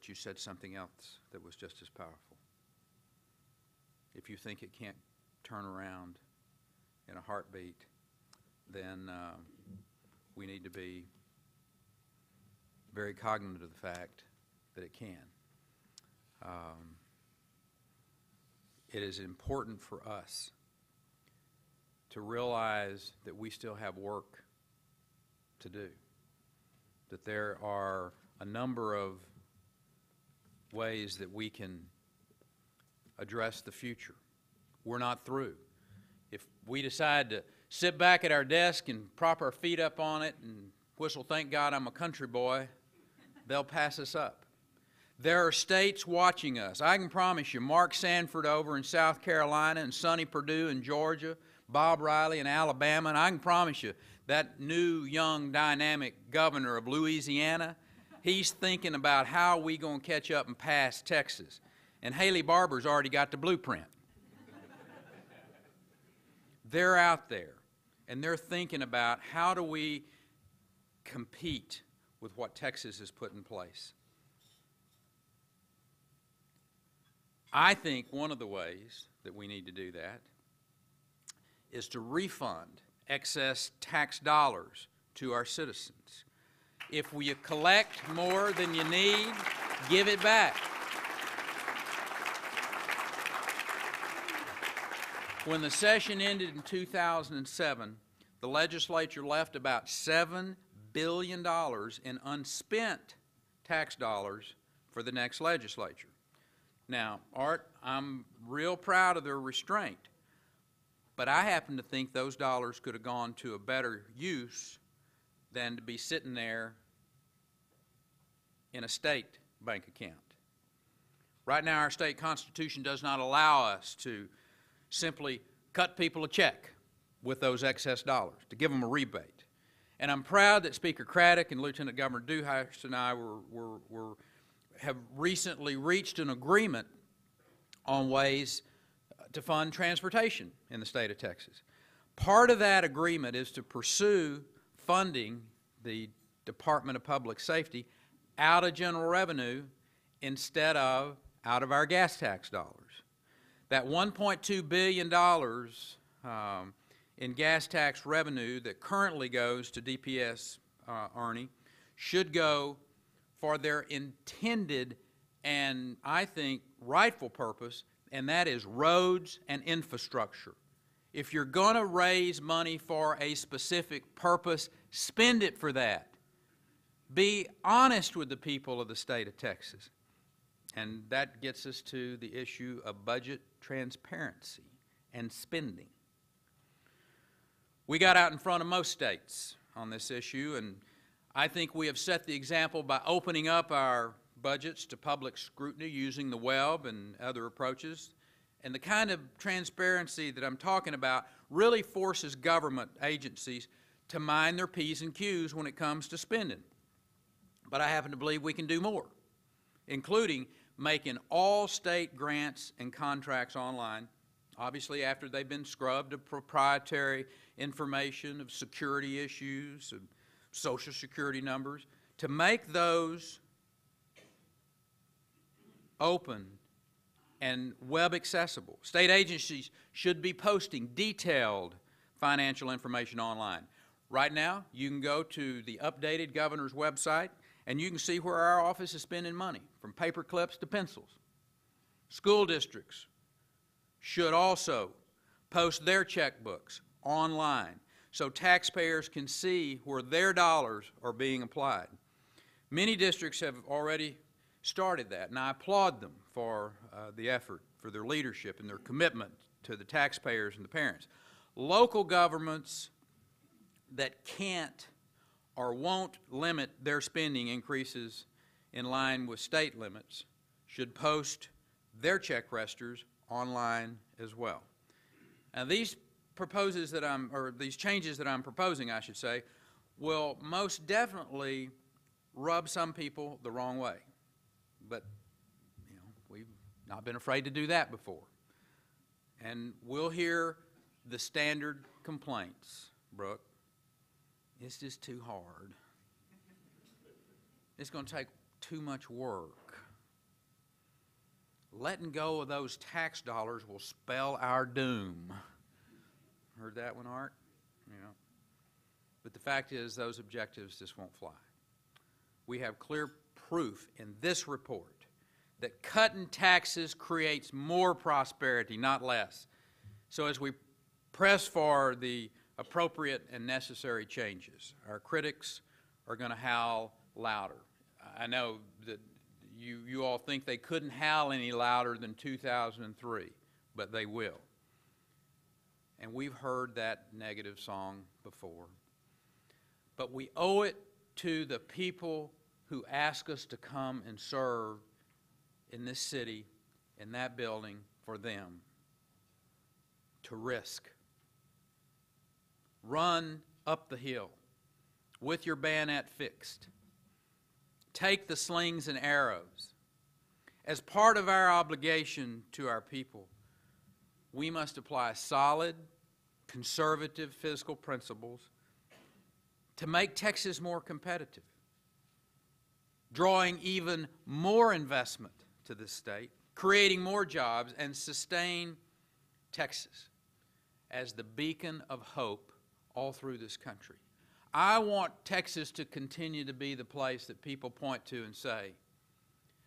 but you said something else that was just as powerful. If you think it can't turn around in a heartbeat, then we need to be very cognizant of the fact that it can. It is important for us to realize that we still have work to do, that there are a number of ways that we can address the future. We're not through. If we decide to sit back at our desk and prop our feet up on it and whistle, "Thank God I'm a country boy," they'll pass us up. There are states watching us. I can promise you, Mark Sanford over in South Carolina and Sonny Perdue in Georgia, Bob Riley in Alabama, and I can promise you that new, young, dynamic governor of Louisiana, he's thinking about how we going to catch up and pass Texas. And Haley Barber's already got the blueprint. They're out there, and they're thinking about how do we compete with what Texas has put in place. I think one of the ways that we need to do that is to refund excess tax dollars to our citizens. If we collect more than you need, give it back. When the session ended in 2007, the legislature left about $7 billion in unspent tax dollars for the next legislature. Now, Art, I'm real proud of their restraint, but I happen to think those dollars could have gone to a better use than to be sitting there in a state bank account. Right now, our state constitution does not allow us to simply cut people a check with those excess dollars, to give them a rebate. And I'm proud that Speaker Craddock and Lieutenant Governor Dewhurst and I have recently reached an agreement on ways to fund transportation in the state of Texas. Part of that agreement is to pursue funding the Department of Public Safety out of general revenue instead of out of our gas tax dollars. That $1.2 billion in gas tax revenue that currently goes to DPS, Ernie, should go for their intended and, I think, rightful purpose, and that is roads and infrastructure. If you're going to raise money for a specific purpose, spend it for that. Be honest with the people of the state of Texas. And that gets us to the issue of budget transparency and spending. We got out in front of most states on this issue, and I think we have set the example by opening up our budgets to public scrutiny using the web and other approaches. And the kind of transparency that I'm talking about really forces government agencies to mind their P's and Q's when it comes to spending. But I happen to believe we can do more, including making all state grants and contracts online, obviously after they've been scrubbed of proprietary information, of security issues, of Social Security numbers, to make those open and web accessible. State agencies should be posting detailed financial information online. Right now, you can go to the updated governor's website and you can see where our office is spending money, from paper clips to pencils. School districts should also post their checkbooks online so taxpayers can see where their dollars are being applied. Many districts have already started that, and I applaud them for the effort, for their leadership and their commitment to the taxpayers and the parents. Local governments that can't or won't limit their spending increases in line with state limits should post their check registers online as well. Now, these changes that I'm proposing, I should say, will most definitely rub some people the wrong way. But, you know, we've not been afraid to do that before. And we'll hear the standard complaints, Brooke. It's just too hard. It's going to take too much work. letting go of those tax dollars will spell our doom. Heard that one, Art? You know. But the fact is, those objectives just won't fly. We have clear proof in this report that cutting taxes creates more prosperity, not less. So as we press for the appropriate and necessary changes, our critics are going to howl louder. I know that you all think they couldn't howl any louder than 2003, but they will. And we've heard that negative song before. But we owe it to the people who ask us to come and serve in this city, in that building, for them to risk. Run up the hill with your bayonet fixed. Take the slings and arrows. As part of our obligation to our people, we must apply solid, conservative fiscal principles to make Texas more competitive, drawing even more investment to this state, creating more jobs, and sustain Texas as the beacon of hope all through this country. I want Texas to continue to be the place that people point to and say,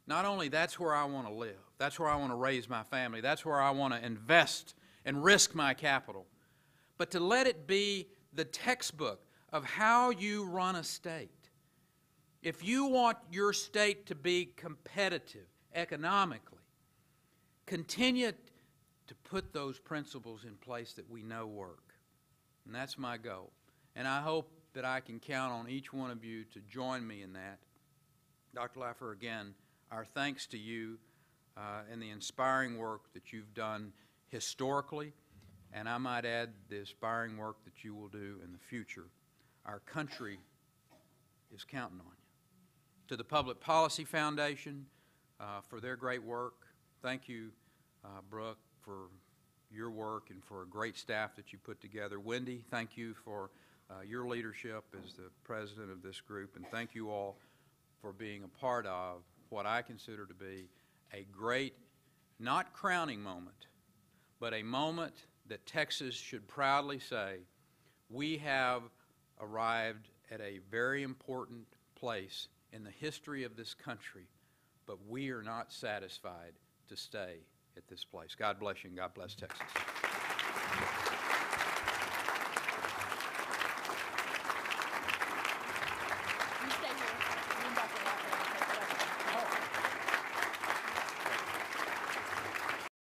not only that's where I want to live, that's where I want to raise my family, that's where I want to invest and risk my capital, but to let it be the textbook of how you run a state. If you want your state to be competitive economically, continue to put those principles in place that we know work. And that's my goal. And I hope that I can count on each one of you to join me in that. Dr. Laffer, again, our thanks to you and the inspiring work that you've done historically, and I might add the inspiring work that you will do in the future. Our country is counting on you. To the Public Policy Foundation for their great work, thank you, Brooke, for your work and for a great staff that you put together. Wendy, thank you for your leadership as the president of this group, and thank you all for being a part of what I consider to be a great, not crowning moment, but a moment that Texas should proudly say, we have arrived at a very important place in the history of this country, but we are not satisfied to stay at this place. God bless you and God bless Texas.